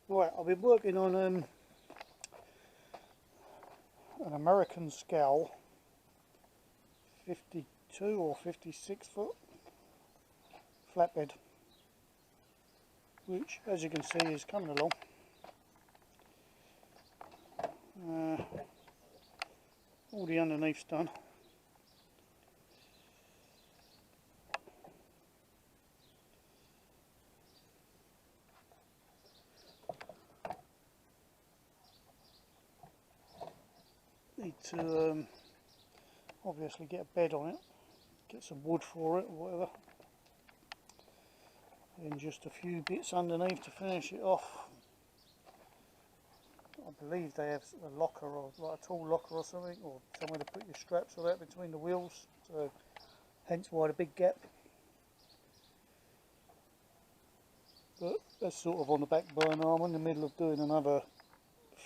Right, I've been working on an American Scowl 52 or 56 foot flatbed, which as you can see is coming along. All the underneath's done. Need to obviously get a bed on it, get some wood for it or whatever, and just a few bits underneath to finish it off. I believe they have a locker or like a tool locker or something, or somewhere to put your straps or that between the wheels, so hence why the big gap. But that's sort of on the back burner. I'm in the middle of doing another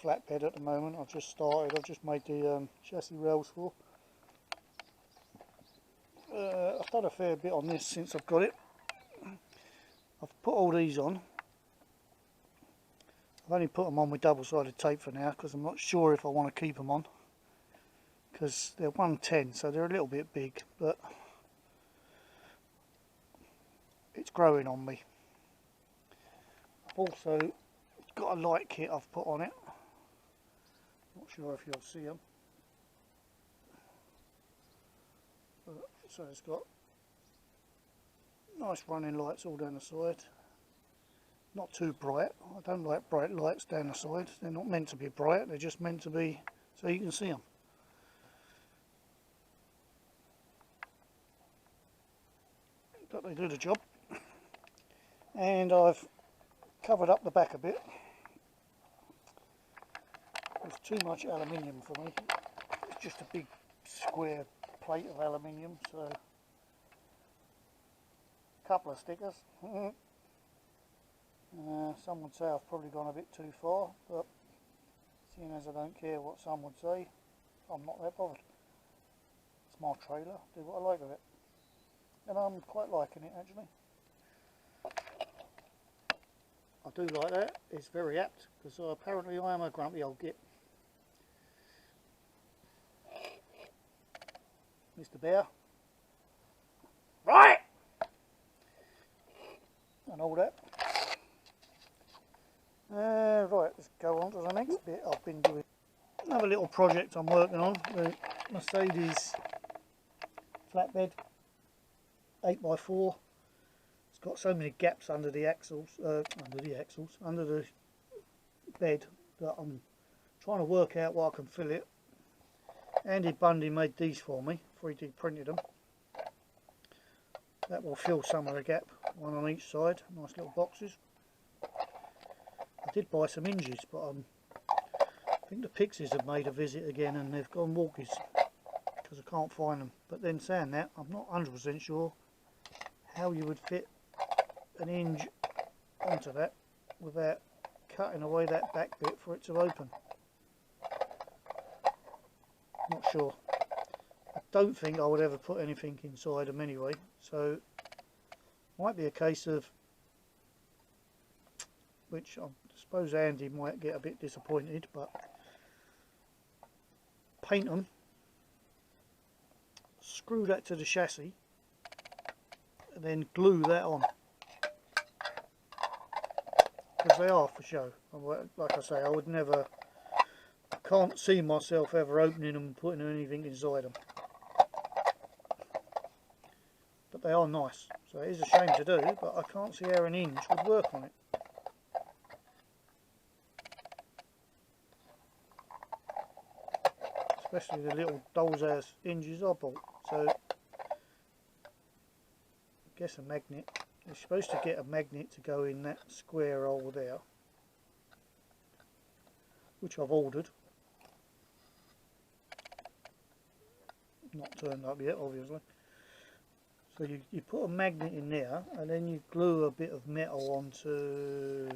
flatbed at the moment. I've just started. I've just made the chassis rails for. I've done a fair bit on this since I've got it. I've put all these on. I've only put them on with double-sided tape for now because I'm not sure if I want to keep them on, because they're 110, so they're a little bit big, but it's growing on me. I've also got a light kit I've put on it. Not sure if you'll see them. So it's got nice running lights all down the side. Not too bright. I don't like bright lights down the side. They're not meant to be bright. They're just meant to be so you can see them. But they do the job. And I've covered up the back a bit. There's too much aluminium for me. It's just a big square plate of aluminium, so a couple of stickers. Some would say I've probably gone a bit too far, but seeing as I don't care what some would say, I'm not that bothered. It's my trailer, do what I like with it. And I'm quite liking it actually. I do like that, it's very apt, because apparently I am a grumpy old git. Mr. Bear. Right! And all that. Right, let's go on to the next bit. I've been doing another little project I'm working on, the Mercedes flatbed 8x4. It's got so many gaps under the axles, under the bed, that I'm trying to work out what I can fill it. Andy Bundy made these for me, 3D printed them. That will fill some of the gap, one on each side, nice little boxes. I did buy some hinges, but I think the Pixies have made a visit again and they've gone walkies because I can't find them. But then saying that, I'm not 100% sure how you would fit an hinge onto that without cutting away that back bit for it to open. Not sure. I don't think I would ever put anything inside them anyway, so might be a case of, which I suppose Andy might get a bit disappointed, but paint them, screw that to the chassis and then glue that on, because they are for show. Like I say, I would never, I can't see myself ever opening them and putting anything inside them, but they are nice, so it is a shame to do, but I can't see how an hinge would work on it. Especially the little doll's ass hinges I bought. So I guess a magnet. You're supposed to get a magnet to go in that square hole there, which I've ordered. Not turned up yet, obviously. So you put a magnet in there and then you glue a bit of metal onto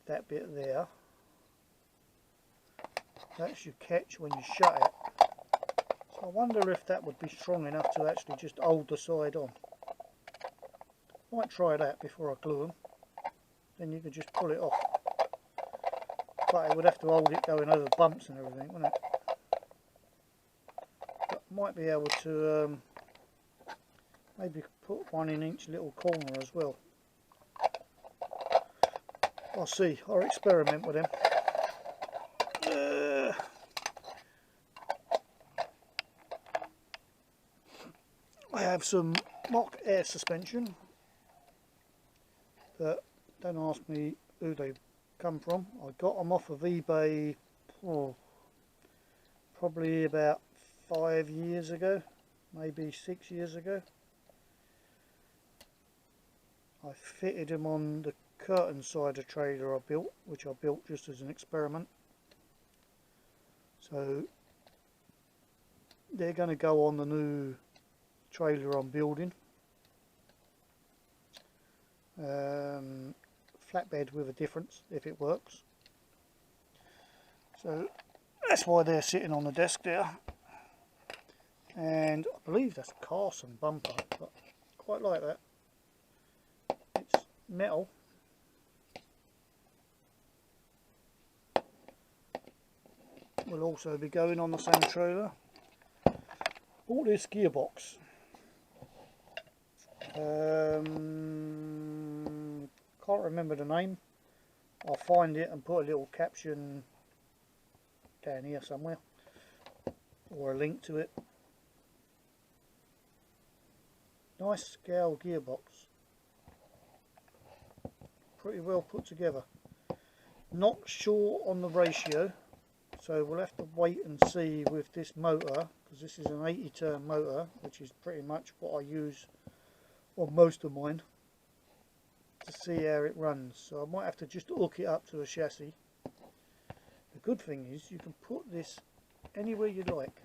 that bit there. That's your catch when you shut it. So I wonder if that would be strong enough to actually just hold the side on. Might try that before I glue them. then you could just pull it off. But it would have to hold it going over bumps and everything, wouldn't it? But might be able to maybe put one in each little corner as well. I'll see. I'll experiment with them. I have some mock air suspension, but don't ask me who they come from. I got them off of eBay probably about 5 years ago, maybe 6 years ago. I fitted them on the curtain side of trailer I built, which I built just as an experiment. So they're going to go on the new trailer I'm building. Flatbed with a difference if it works. So that's why they're sitting on the desk there. And I believe that's a Carson bumper, but I quite like that. It's metal. Will also be going on the same trailer. Bought this gearbox. Can't remember the name. I'll find it and put a little caption down here somewhere, or a link to it. Nice scale gearbox, pretty well put together. Not sure on the ratio, so we'll have to wait and see with this motor, because this is an 80 turn motor, which is pretty much what I use on most of mine, to see how it runs. So I might have to just hook it up to a chassis. The good thing is you can put this anywhere you like.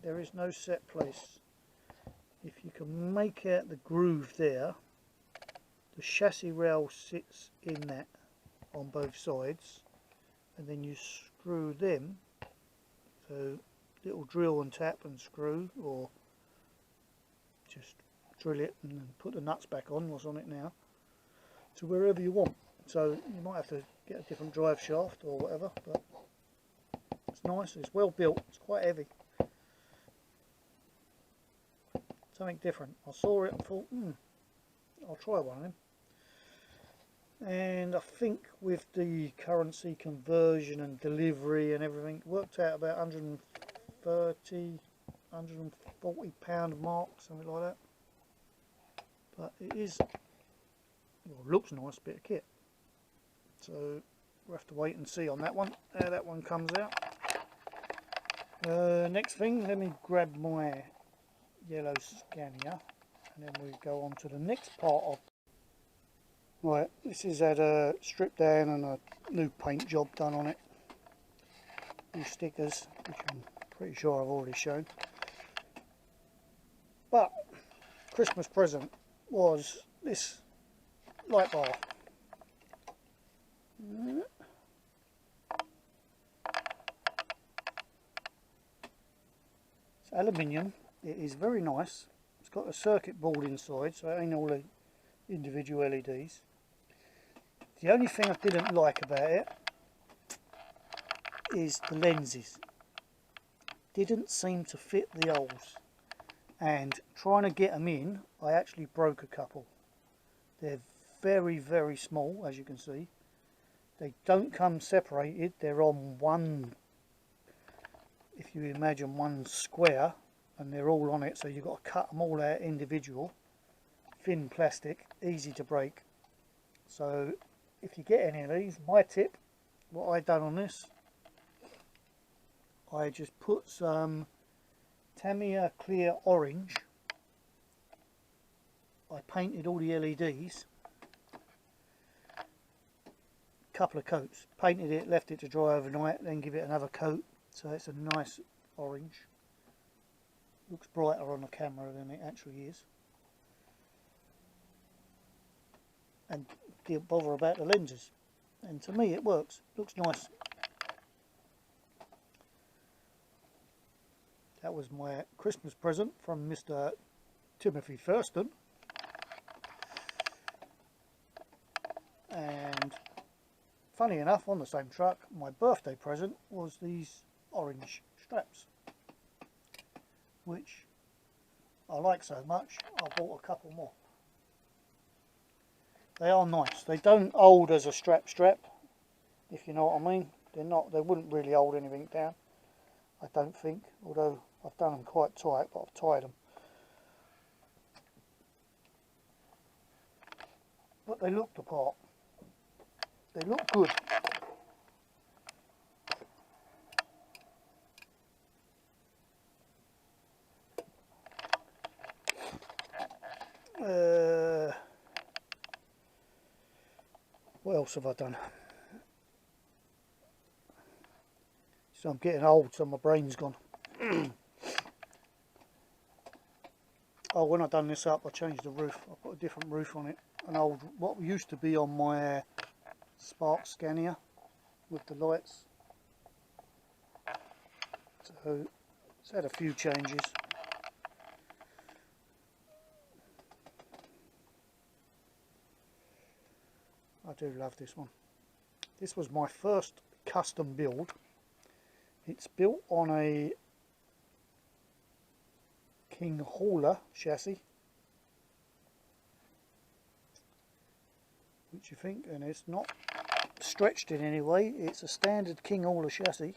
There is no set place. If you can make out the groove there, the chassis rail sits in that on both sides, and then you screw them, so little drill and tap and screw, or just drill it and then put the nuts back on, what's on it now, to wherever you want. So you might have to get a different drive shaft or whatever, but it's nice, it's well built, it's quite heavy. Something different. I saw it and thought, I'll try one of them. And I think with the currency conversion and delivery and everything, it worked out about 130, 140 pound mark, something like that. But it is, well, looks a nice bit of kit. So we'll have to wait and see on that one, how that one comes out. Next thing, let me grab my yellow Scania, and then we go on to the next part of. Right, this is had a strip down and a new paint job done on it. New stickers, which I'm pretty sure I've already shown. But Christmas present was this light bar. It's aluminium. It is very nice. It's got a circuit board inside, so it ain't all the individual LEDs. The only thing I didn't like about it is the lenses. Didn't seem to fit the holes, and trying to get them in, I actually broke a couple. They're very, very small, as you can see. They don't come separated. They're on one, if you imagine one square, and they're all on it, so you've got to cut them all out individual. Thin plastic, easy to break. So if you get any of these, my tip, what I done on this, I just put some Tamiya clear orange. I painted all the LEDs, couple of coats, painted it, left it to dry overnight, then give it another coat, so it's a nice orange. Looks brighter on the camera than it actually is. And didn't bother about the lenses, and to me it works, looks nice. That was my Christmas present from Mr. Timothy Thurston, and funny enough, on the same truck, my birthday present was these orange straps, which I like so much, I bought a couple more. They are nice. They don't hold as a strap, if you know what I mean. They're not. They wouldn't really hold anything down, I don't think. Although I've done them quite tight, but I've tied them. But they look the part. They look good. What else have I done? So I'm getting old, so my brain's gone. Oh, when I done this up, I changed the roof. I put a different roof on it. An old, what used to be on my Spark Scania with the lights. So it's had a few changes. I do love this one. This was my first custom build. It's built on a King Hauler chassis, which you think, and it's not stretched in any way, it's a standard King Hauler chassis.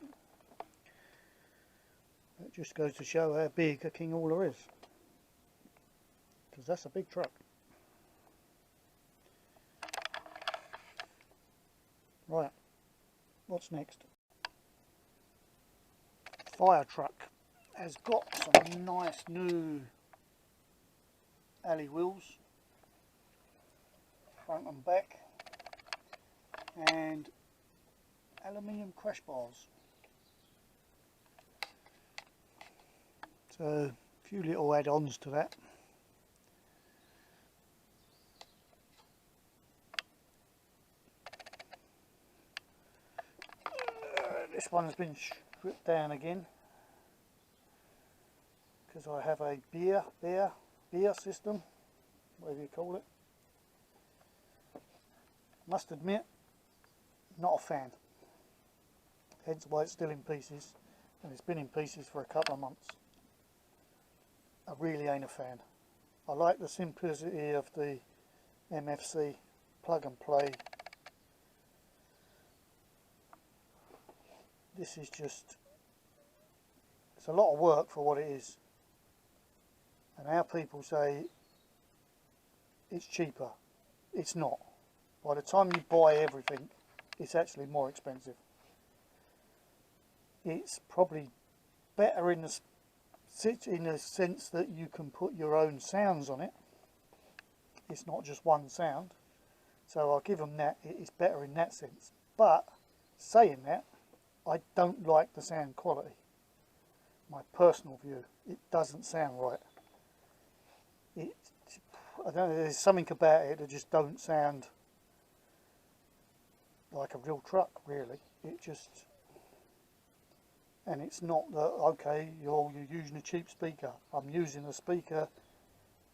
It just goes to show how big a King Hauler is, because that's a big truck. Right, what's next? Fire truck has got some nice new alley wheels, front and back, and aluminium crash bars. So a few little add-ons to that. This one's been stripped down again because I have a beer system, whatever you call it. Must admit, not a fan. Hence why it's still in pieces, and it's been in pieces for a couple of months. I really ain't a fan. I like the simplicity of the MFC plug and play. This is just, it's a lot of work for what it is. And how people say it's cheaper, it's not. By the time you buy everything, it's actually more expensive. It's probably better in the sense that you can put your own sounds on it. It's not just one sound. So I'll give them that, it's better in that sense. But saying that, I don't like the sound quality. My personal view, it doesn't sound right. I don't know, there's something about it that just don't sound like a real truck, really. It just, and it's not that, okay, you're using a cheap speaker. I'm using a speaker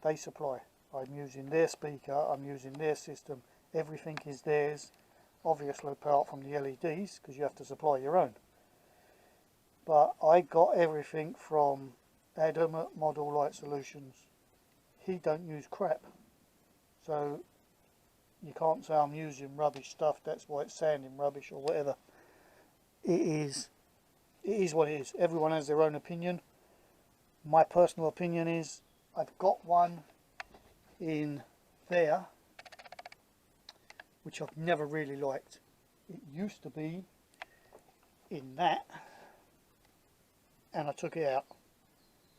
they supply. I'm using their speaker, I'm using their system. Everything is theirs, obviously apart from the LEDs, because you have to supply your own. But I got everything from Adam at Model Light Solutions. He don't use crap. So you can't say I'm using rubbish stuff, that's why it's sounding rubbish or whatever. It is what it is. Everyone has their own opinion. My personal opinion is I've got one in there which I've never really liked. It used to be in that, and I took it out.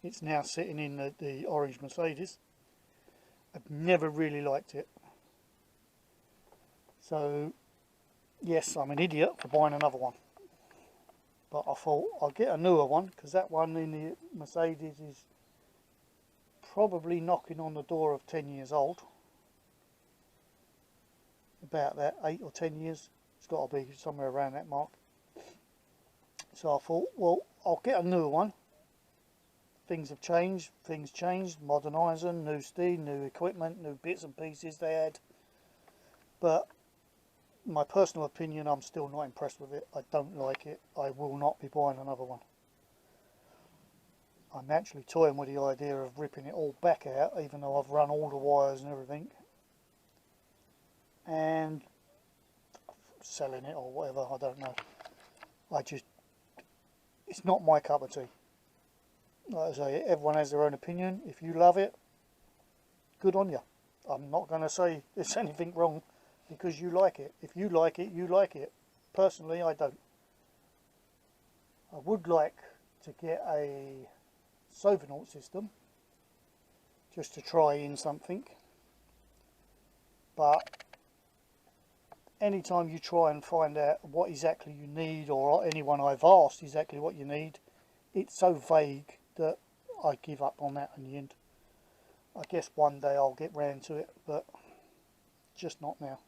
It's now sitting in the orange Mercedes. I've never really liked it. So yes, I'm an idiot for buying another one. But I thought I'll get a newer one, because that one in the Mercedes is probably knocking on the door of 10 years old. About that, 8 or 10 years. It's got to be somewhere around that mark. So I thought, well, I'll get a newer one. Things have changed, modernising, new steam, new equipment, new bits and pieces they had. But my personal opinion, I'm still not impressed with it. I don't like it. I will not be buying another one. I'm actually toying with the idea of ripping it all back out, even though I've run all the wires and everything, and selling it or whatever, I don't know. It's not my cup of tea. Like I say, everyone has their own opinion. If you love it, good on you. I'm not going to say there's anything wrong because you like it. If you like it, you like it. Personally, I don't. I would like to get a Sovinaut system just to try in something, but anytime you try and find out what exactly you need, or anyone I've asked exactly what you need, it's so vague that I give up on that in the end. I guess one day I'll get round to it, but just not now.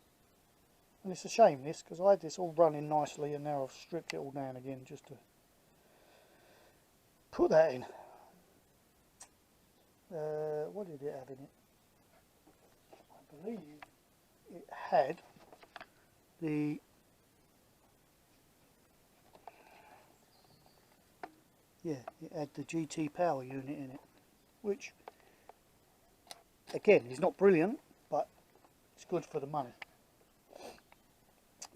And it's a shame this, because I had this all running nicely and now I've stripped it all down again just to put that in. What did it have in it? I believe it had the it had the GT power unit in it, which again is not brilliant, but it's good for the money.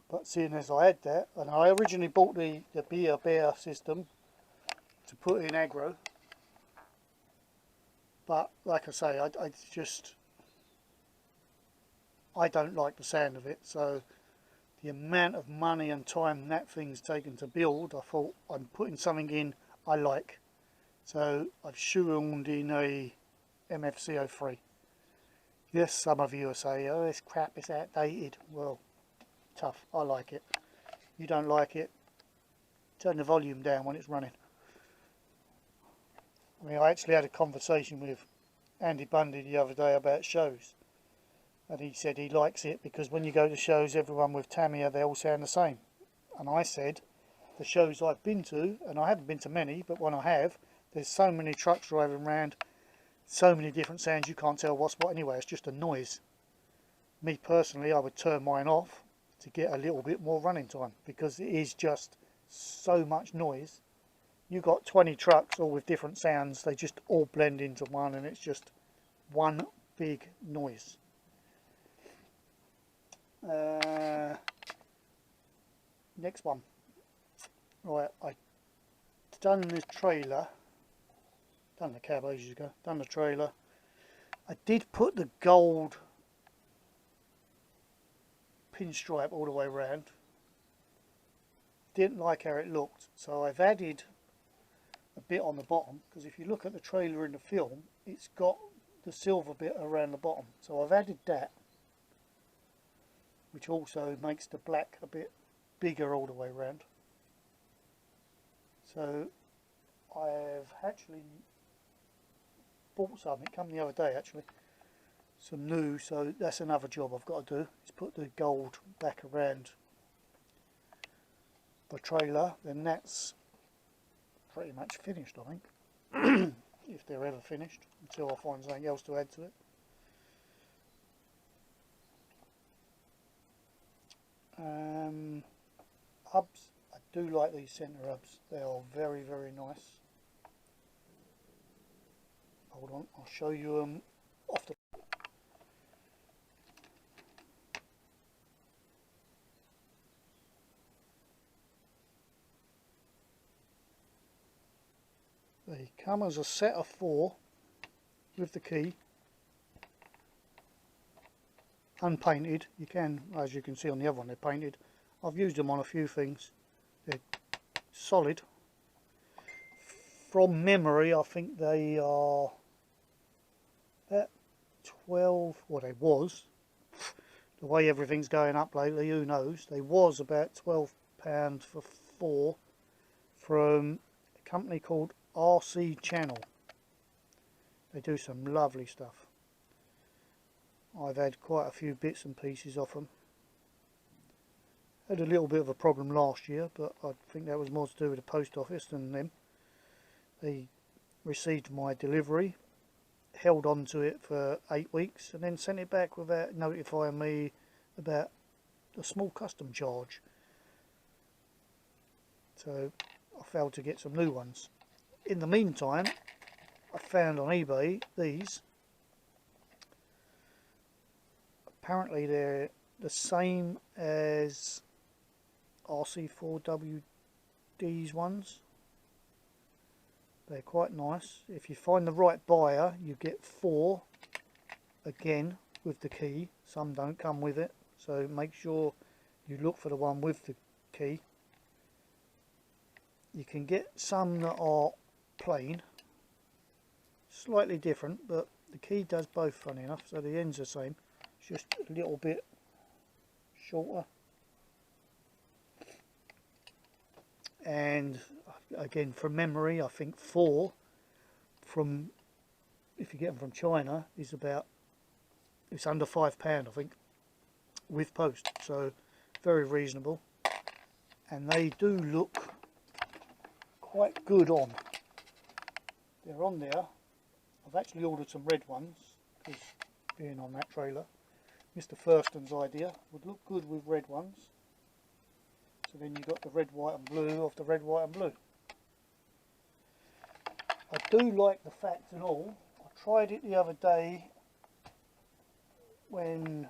But seeing as I had that, and I originally bought the Bear system to put in aggro, but like I say, I don't like the sound of it. So the amount of money and time that thing's taken to build, I thought I'm putting something in I like. So I've shoehorned in a MFC03. Yes, some of you will say, oh, it's crap, it's outdated. Well, tough, I like it. You don't like it, turn the volume down when it's running. I mean, I actually had a conversation with Andy Bundy the other day about shows, and he said he likes it because when you go to shows, everyone with Tamiya, they all sound the same. And I said, the shows I've been to, and I haven't been to many, but when I have, there's so many trucks driving around, so many different sounds, you can't tell what's what anyway. It's just a noise. Me personally, I would turn mine off to get a little bit more running time, because it is just so much noise. You got 20 trucks all with different sounds, they just all blend into one, and it's just one big noise. Next one. Right, I done the trailer, done the cab ages ago, done the trailer. I did put the gold pinstripe all the way around. Didn't like how it looked, so I've added a bit on the bottom, because if you look at the trailer in the film, it's got the silver bit around the bottom. So I've added that, which also makes the black a bit bigger all the way around. So I've actually bought some, it came the other day actually, some new, so that's another job I've got to do, is put the gold back around the trailer. Then that's pretty much finished, I think. If they're ever finished, until I find something else to add to it. Hubs, I do like these centre hubs, they are very, very nice. Hold on, I'll show you them off the... They come as a set of 4 with the key, unpainted. You can, as you can see on the other one, they're painted. I've used them on a few things. They're solid. From memory, I think they are about 12, well they was, the way everything's going up lately, who knows, they was about £12 for 4 from a company called RC Channel. They do some lovely stuff. I've had quite a few bits and pieces off them. Had a little bit of a problem last year, but I think that was more to do with the post office than them. They received my delivery, held on to it for 8 weeks, and then sent it back without notifying me about a small custom charge. So I failed to get some new ones. In the meantime, I found on eBay these. Apparently they're the same as RC4WD's ones. They're quite nice. If you find the right buyer, you get 4 again with the key. Some don't come with it, so make sure you look for the one with the key. You can get some that are plain, slightly different, but the key does both, funny enough, so the end's the same. It's just a little bit shorter. And again, from memory, I think 4 from, if you get them from China, is about, it's under £5, I think, with post, so very reasonable. And they do look quite good on. They're on there. I've actually ordered some red ones, because being on that trailer, Mr. Thurston's idea would look good with red ones. So then you've got the red, white and blue of the red, white and blue. I do like the fact and all, I tried it the other day when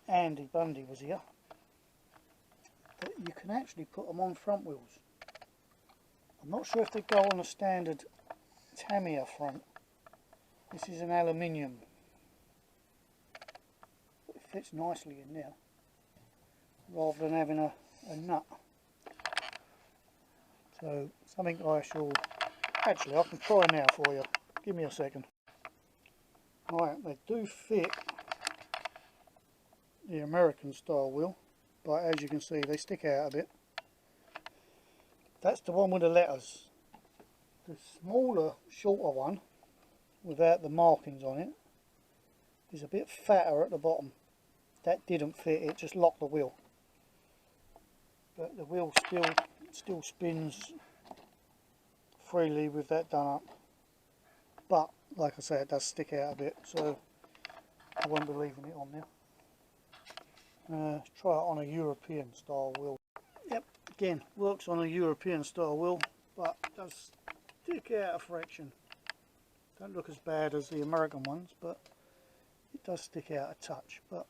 Andy Bundy was here, that you can actually put them on front wheels. I'm not sure if they go on a standard Tamiya front. This is an aluminium. It fits nicely in there, rather than having a nut. So something I shall, actually I can try now for you. Give me a second. Right, they do fit the American style wheel, but as you can see they stick out a bit. That's the one with the letters. The smaller, shorter one, without the markings on it, is a bit fatter at the bottom. That didn't fit, it just locked the wheel. But the wheel still spins freely with that done up. But, like I say, it does stick out a bit, so I won't be leaving it on there. Let's try it on a European style wheel. Yep, again, works on a European style wheel, but does stick out a fraction. Don't look as bad as the American ones, but it does stick out a touch. But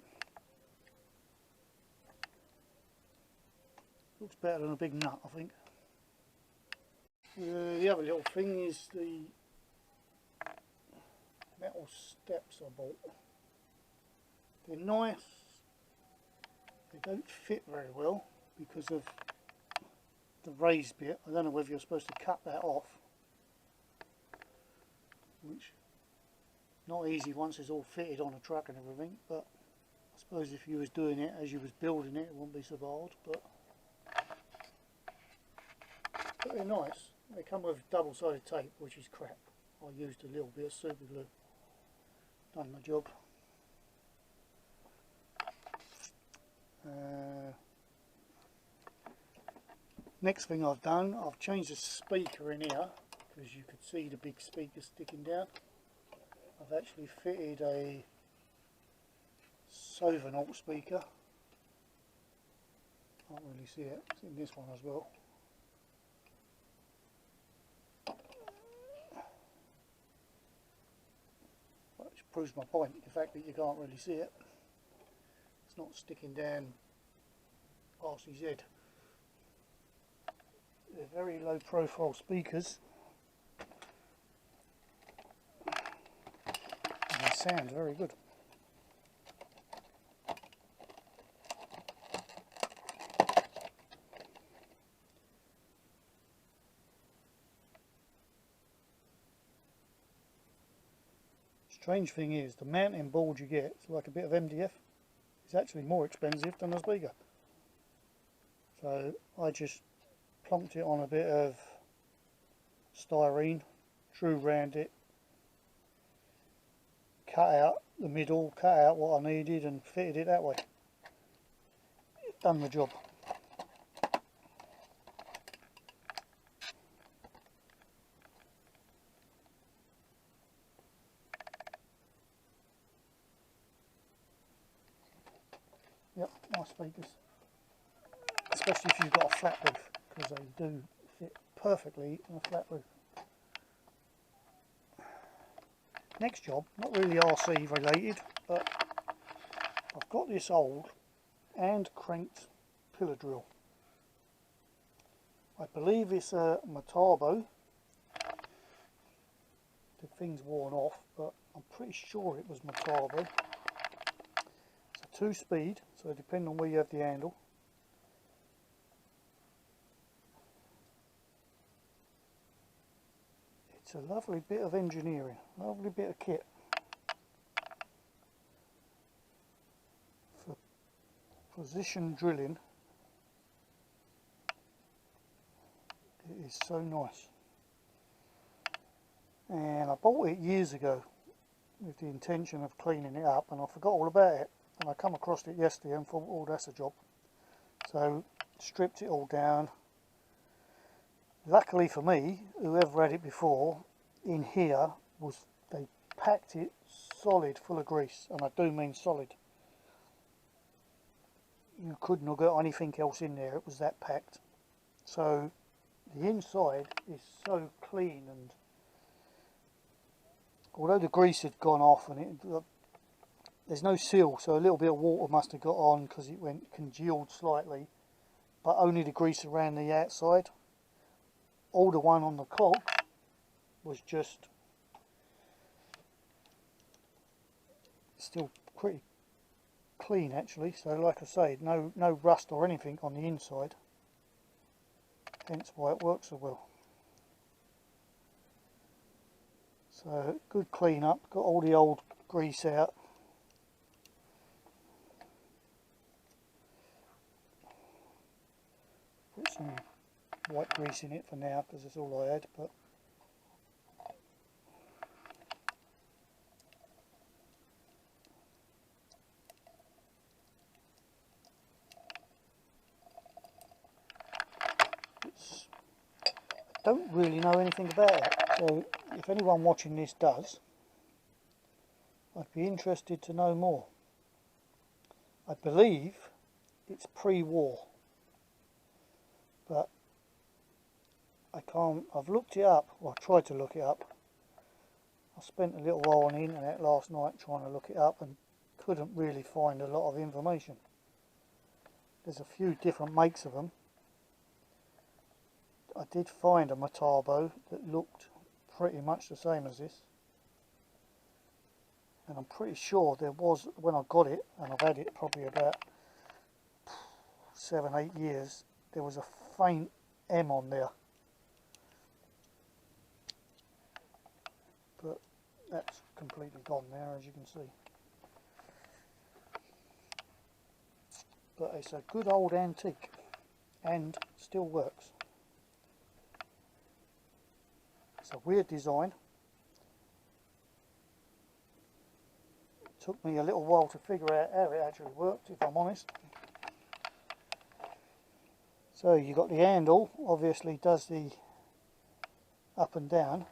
looks better than a big nut, I think. The other little thing is the metal steps I bought. They're nice. They don't fit very well because of the raised bit. I don't know whether you're supposed to cut that off, which not easy once it's all fitted on a truck and everything, but I suppose if you was doing it as you was building it, it wouldn't be so hard. But they're nice. They come with double-sided tape, which is crap. I used a little bit of super glue. Done the job. Next thing I've done, I've changed the speaker in here because you could see the big speaker sticking down. I've actually fitted a Sovanaut speaker. Can't really see it. It's in this one as well. Which proves my point, the fact that you can't really see it. It's not sticking down RCZ. They're very low profile speakers. And they sound very good. Strange thing is, the mounting board you get, it's like a bit of MDF, is actually more expensive than the speaker. So I just plonked it on a bit of styrene, drew round it, cut out the middle, cut out what I needed and fitted it that way. It's done the job. Yep, nice speakers, especially if you've got a flat roof, because they do fit perfectly on a flat roof. Next job, not really RC related, but I've got this old and cranked pillar drill. I believe it's a Metabo. The thing's worn off, but I'm pretty sure it was Metabo. It's a 2-speed, so depending on where you have the handle. It's a lovely bit of engineering, lovely bit of kit. For precision drilling, it is so nice. And I bought it years ago with the intention of cleaning it up, and I forgot all about it, and I come across it yesterday and thought, oh, that's a job. So stripped it all down. Luckily for me, whoever had it before, in here was, they packed it solid full of grease, and I do mean solid. You couldn't have got anything else in there, it was that packed. So the inside is so clean, and although the grease had gone off and there's no seal, so a little bit of water must have got on because it went congealed slightly, but only the grease around the outside. All the one on the cog was just still pretty clean actually, so like I say, no rust or anything on the inside, hence why it works so well. So good clean up, got all the old grease out. Put some white grease in it for now because that's all I had, but I don't really know anything about it, so if anyone watching this does, I'd be interested to know more. I believe it's pre-war, but I can't, I've looked it up, well I tried to look it up. I spent a little while on the internet last night trying to look it up and couldn't really find a lot of information. There's a few different makes of them. I did find a Metabo that looked pretty much the same as this, and I'm pretty sure there was, when I got it, and I've had it probably about 7-8 years, there was a faint M on there, but that's completely gone now, as you can see. But it's a good old antique and still works. It's a weird design. It took me a little while to figure out how it actually worked, if I'm honest. So you've got the handle, obviously does the up and down,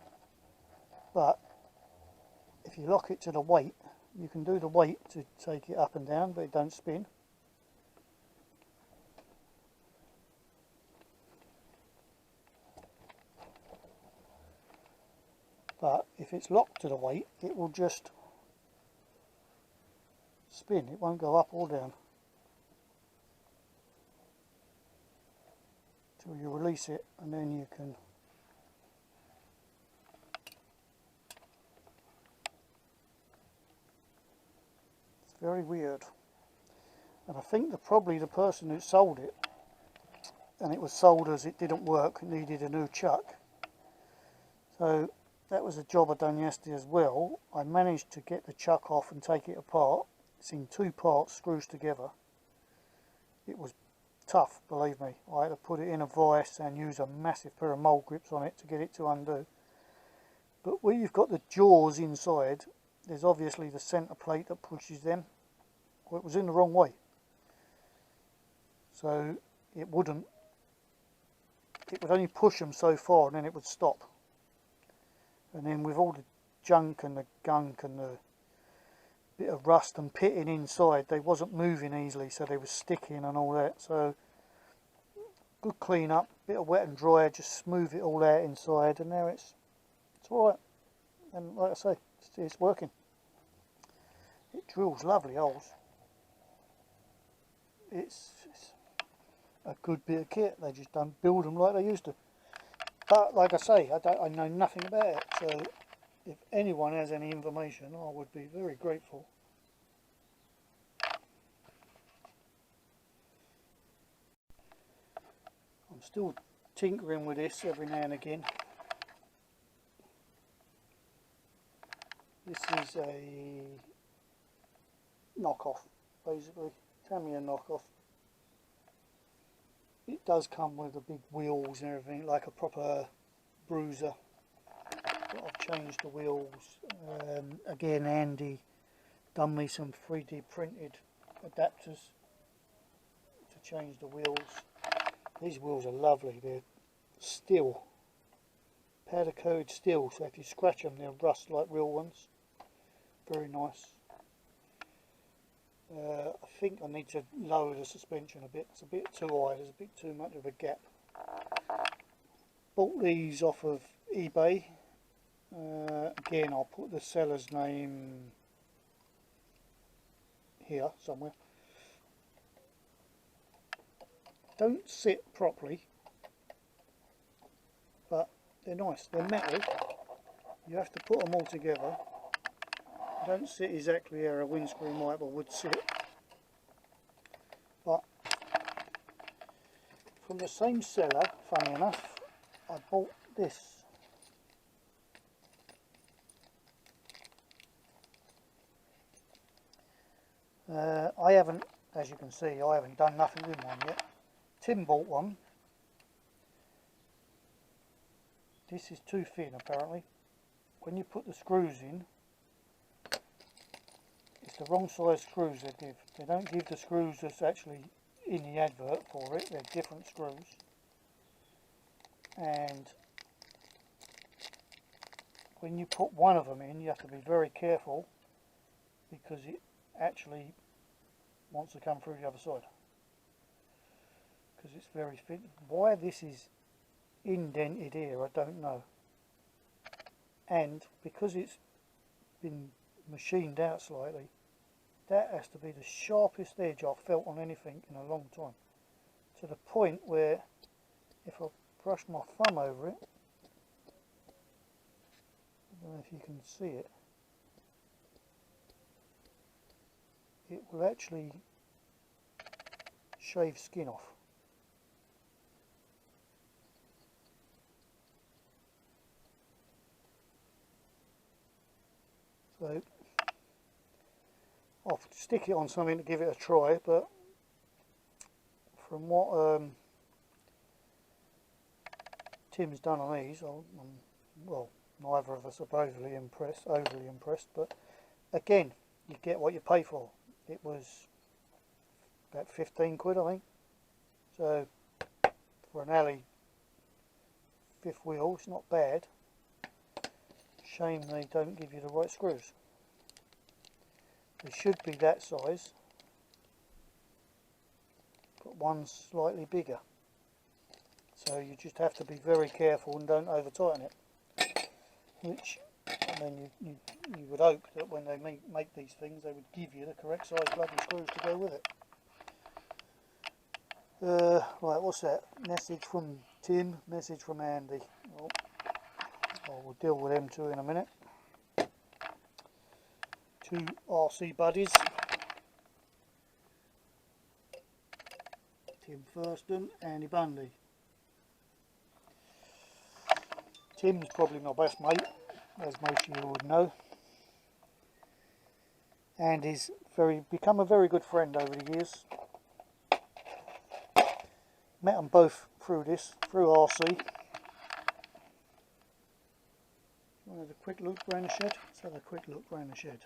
but if you lock it to the weight, you can do the weight to take it up and down, but it don't spin. But if it's locked to the weight, it will just spin, it won't go up or down till you release it, and then you can it's very weird. And I think probably the person who sold it, and it was sold as it didn't work, needed a new chuck, so that was a job I done yesterday as well. I managed to get the chuck off and take it apart. It's in 2 parts, screws together. It was tough, believe me. I had to put it in a vise and use a massive pair of mole grips on it to get it to undo. But where you've got the jaws inside, there's obviously the centre plate that pushes them. Well, it was in the wrong way, so it would only push them so far and then it would stop. And then with all the junk and the gunk and the bit of rust and pitting inside. They wasn't moving easily, so they were sticking and all that. So good clean up, bit of wet and dry, just smooth it all out inside, and now it's all right. And like I say, it's working. It drills lovely holes. It's a good bit of kit. They just don't build them like they used to. But like I say, I know nothing about it. So if anyone has any information, I would be very grateful. I'm still tinkering with this every now and again. This is a knockoff, basically, Tamiya knockoff. It does come with the big wheels and everything, like a proper bruiser. But I've changed the wheels. Again, Andy done me some 3D printed adapters to change the wheels. These wheels are lovely. They're steel, powder coated steel, so if you scratch them they'll rust like real ones. Very nice. I think I need to lower the suspension a bit. It's a bit too high, there's a bit too much of a gap. Bought these off of eBay. Again, I'll put the seller's name here somewhere. Don't sit properly, but they're nice. They're metal. You have to put them all together. Don't sit exactly how a windscreen wiper would sit, but from the same seller, funny enough, I bought this. I haven't, as you can see, I haven't done nothing with one yet. Tim bought one. This is too thin apparently. When you put the screws in, it's the wrong size screws they give. They don't give the screws that's actually in the advert for it. They're different screws. And when you put one of them in, you have to be very careful because it actually wants to come through the other side. Because it's very thin. Why this is indented here, I don't know. And because it's been machined out slightly, that has to be the sharpest edge I've felt on anything in a long time, to the point where if I brush my thumb over it, I don't know if you can see it, it will actually shave skin off. So I'll stick it on something to give it a try, but from what Tim's done on these, well, neither of us are overly impressed, but again, you get what you pay for. It was about 15 quid, I think. So for an alley fifth wheel, it's not bad. Shame they don't give you the right screws. They should be that size, but one's slightly bigger. So you just have to be very careful and don't over tighten it. Which, I mean, you would hope that when they make these things, they would give you the correct size bloody screws to go with it. Right, what's that? Message from Tim, message from Andy. Oh, we'll deal with them two in a minute. Two RC buddies. Tim Thurston, Andy Bundy. Tim's probably my best mate, as most of you would know. And he's become a very good friend over the years. Met them both through RC. Want to have a quick look around the shed? Let's have a quick look around the shed.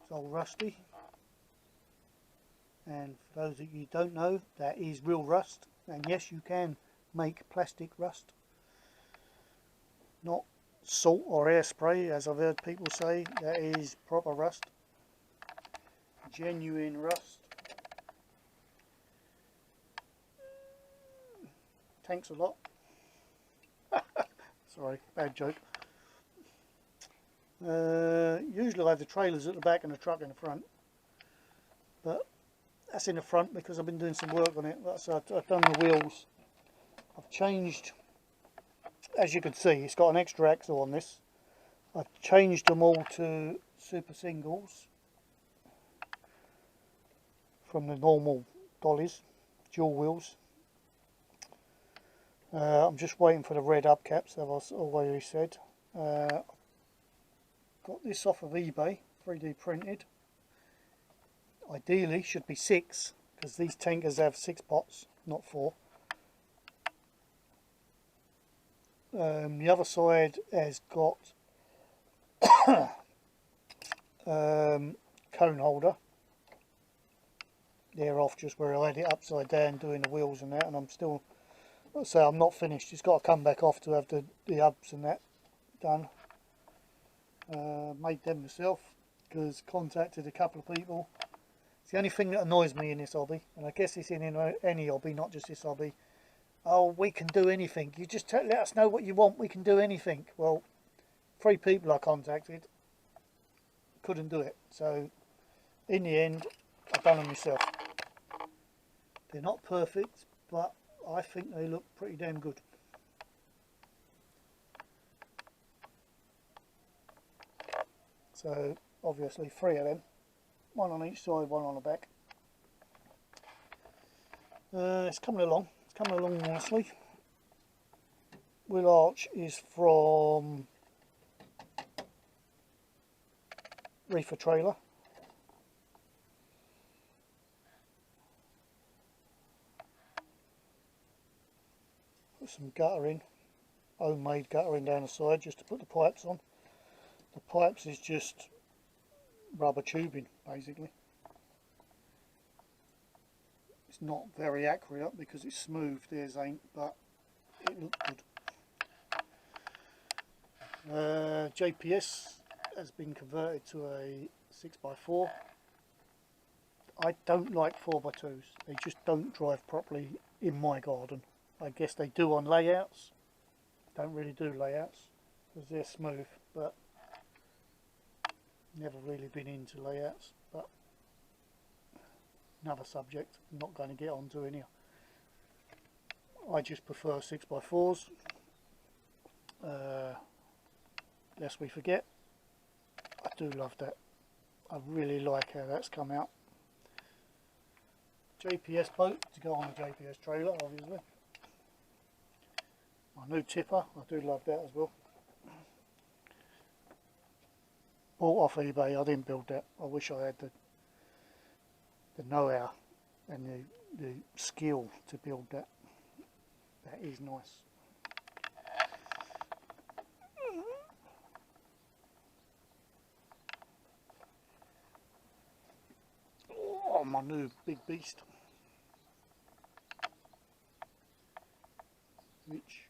It's all rusty. And for those of you who don't know, that is real rust. And yes, you can make plastic rust. Not salt or hairspray, as I've heard people say. That is proper rust, genuine rust. Tanks a lot. Sorry, bad joke. Usually I have the trailers at the back and the truck in the front, but that's in the front because I've been doing some work on it. So I've done the wheels. I've changed, as you can see, it's got an extra axle on this. I've changed them all to super singles from the normal dollies, dual wheels. I'm just waiting for the red hubcaps, as I've already said. Got this off of eBay, 3D printed. Ideally should be 6, because these tankers have 6 pots, not 4. The other side has got cone holder. They're off just where I had it upside down doing the wheels and that, and I'm still, let's say I'm not finished. It's got to come back off to have the hubs and that done. Made them myself because contacted a couple of people. It's the only thing that annoys me in this hobby, and I guess it's in any hobby, not just this hobby. Oh, we can do anything. You just let us know what you want. We can do anything. Well, 3 people I contacted couldn't do it. So, in the end, I've done them myself. They're not perfect, but I think they look pretty damn good. So, obviously 3 of them. 1 on each side, 1 on the back. It's coming along. It's coming along nicely. Wheel arch is from Reefer Trailer. Put some guttering, homemade guttering down the side just to put the pipes on. The pipes is just rubber tubing basically. It's not very accurate because it's smooth, theirs ain't, but it looked good. JPS has been converted to a 6x4. I don't like 4x2s, they just don't drive properly in my garden. I guess they do on layouts, don't really do layouts because they're smooth, but never really been into layouts. But another subject I'm not going to get onto in here. I just prefer 6x4s. Lest we forget, I do love that. I really like how that's come out. JPS boat to go on a JPS trailer, obviously. My new tipper, I do love that as well. Bought off eBay, I didn't build that. I wish I had the know-how and the skill to build that. That is nice. Oh, my new big beast. Which,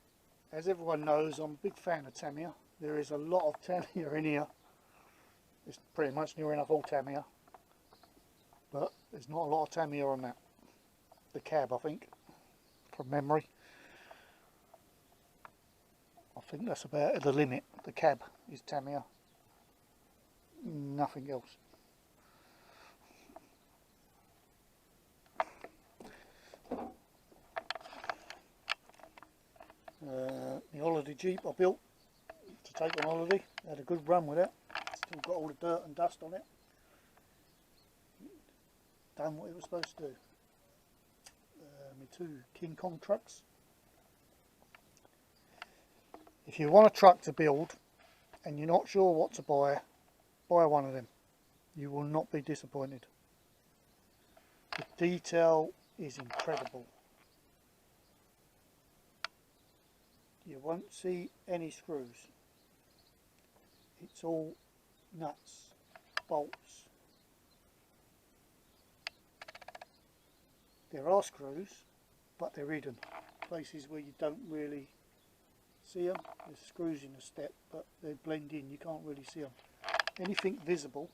as everyone knows, I'm a big fan of Tamiya. There is a lot of Tamiya in here. It's pretty much near enough all Tamiya. But there's not a lot of Tamiya on that. The cab, I think, from memory. I think that's about the limit. The cab is Tamiya. Nothing else. The holiday Jeep I built to take on holiday. Had a good run with it. Still got all the dirt and dust on it. Done what it was supposed to do. My 2 King Kong trucks. If you want a truck to build and you're not sure what to buy one of them. You will not be disappointed. The detail is incredible. You won't see any screws. It's all nuts, bolts. There are screws, but they're hidden. Places where you don't really see them. There's screws in the step, but they blend in, you can't really see them. Anything visible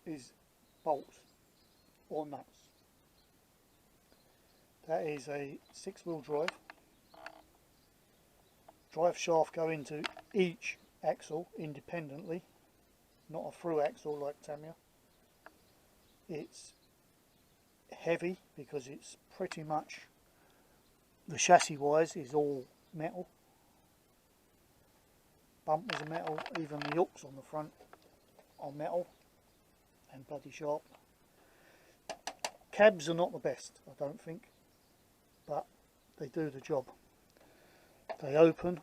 is bolts or nuts. That is a 6-wheel drive. Drive shaft go into each axle independently, not a through axle like Tamiya. It's heavy because it's pretty much, the chassis wise is all metal. Bumpers are metal, even the hooks on the front are metal and bloody sharp. Cabs are not the best, I don't think, but they do the job. They open,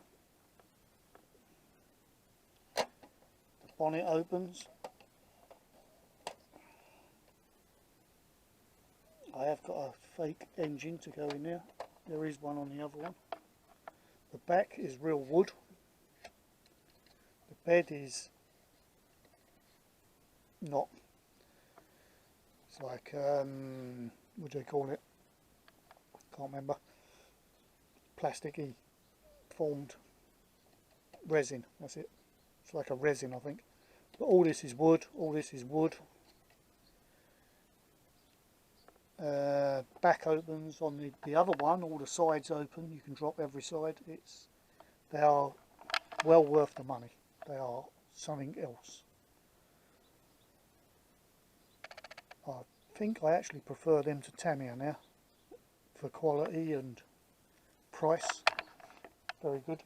the bonnet opens. I have got a fake engine to go in there. There is one on the other one. The back is real wood. The bed is not. It's like, what do they call it? Can't remember. Plasticky formed resin, that's it. It's like a resin, I think. But all this is wood, all this is wood. Back opens on the other one, all the sides open, you can drop every side. They are well worth the money. They are something else. I think I actually prefer them to Tamiya now for quality and price. Very good.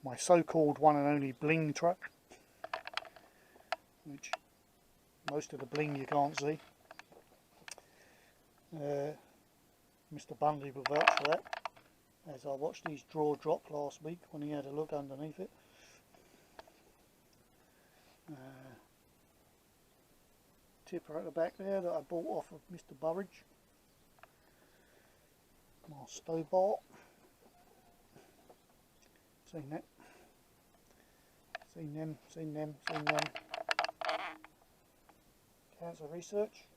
My so-called one and only bling truck, which most of the bling you can't see. Mr. Bundy will vouch for that, as I watched his draw drop last week when he had a look underneath it. Tipper at the back there that I bought off of Mr. Burridge. My Stobart. Seen that. Seen them. Cancer research.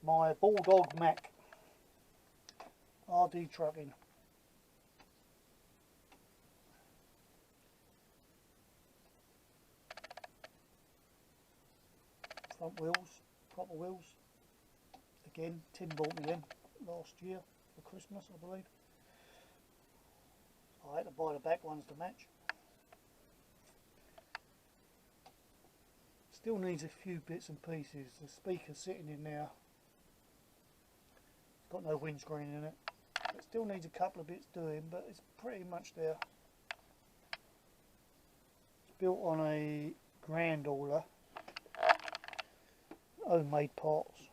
My Bulldog Mac. RD trucking. Front wheels, proper wheels. Again, Tim bought me them last year for Christmas, I believe. I had to buy the back ones to match. Still needs a few bits and pieces. The speaker's sitting in there. It's got no windscreen in it. It still needs a couple of bits doing, but it's pretty much there. It's built on a Grand Hauler. Homemade parts.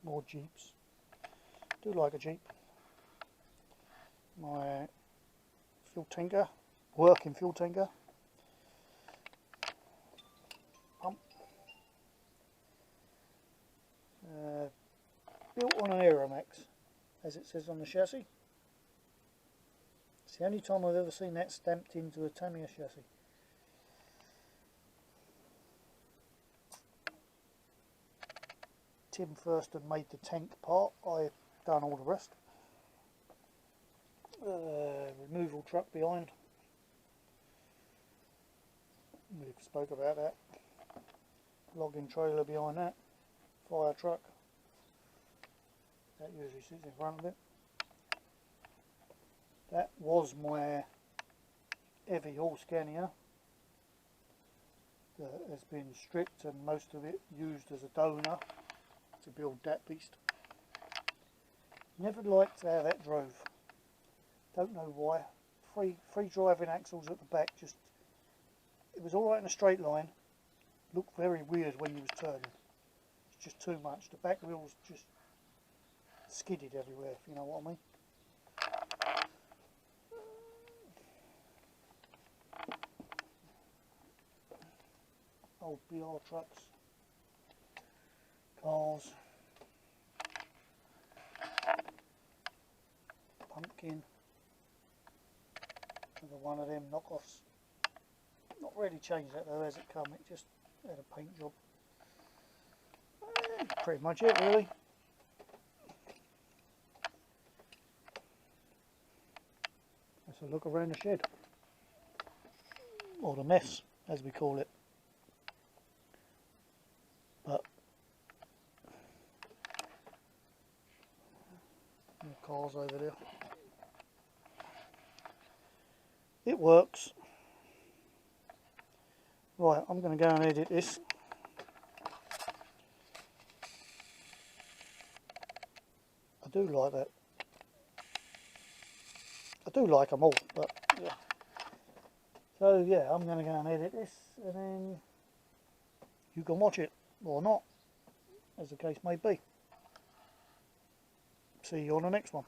More Jeeps. Do like a Jeep. My fuel tanker, working fuel tanker. Pump. Built on an Aeromax, as it says on the chassis. It's the only time I've ever seen that stamped into a Tamiya chassis. Tim first had made the tank part, I've done all the rest. Removal truck behind. We've spoke about that. Logging trailer behind that. Fire truck. That usually sits in front of it. That was my heavy horse Scania that has been stripped and most of it used as a donor to build that beast. Never liked how that drove. Don't know why. Free driving axles at the back, just, it was alright in a straight line, looked very weird when you was turning. It's just too much. The back wheels just skidded everywhere, if you know what I mean. Old BR trucks, cars, pumpkin, another one of them knockoffs. Not really changed that though as it come, it just had a paint job. Pretty much it really. Let's look around the shed, or the mess as we call it. But more cars over there. It works. Right, I'm going to go and edit this. I do like that. I do like them all, but yeah. So yeah, I'm going to go and edit this, and then you can watch it or not, as the case may be. See you on the next one.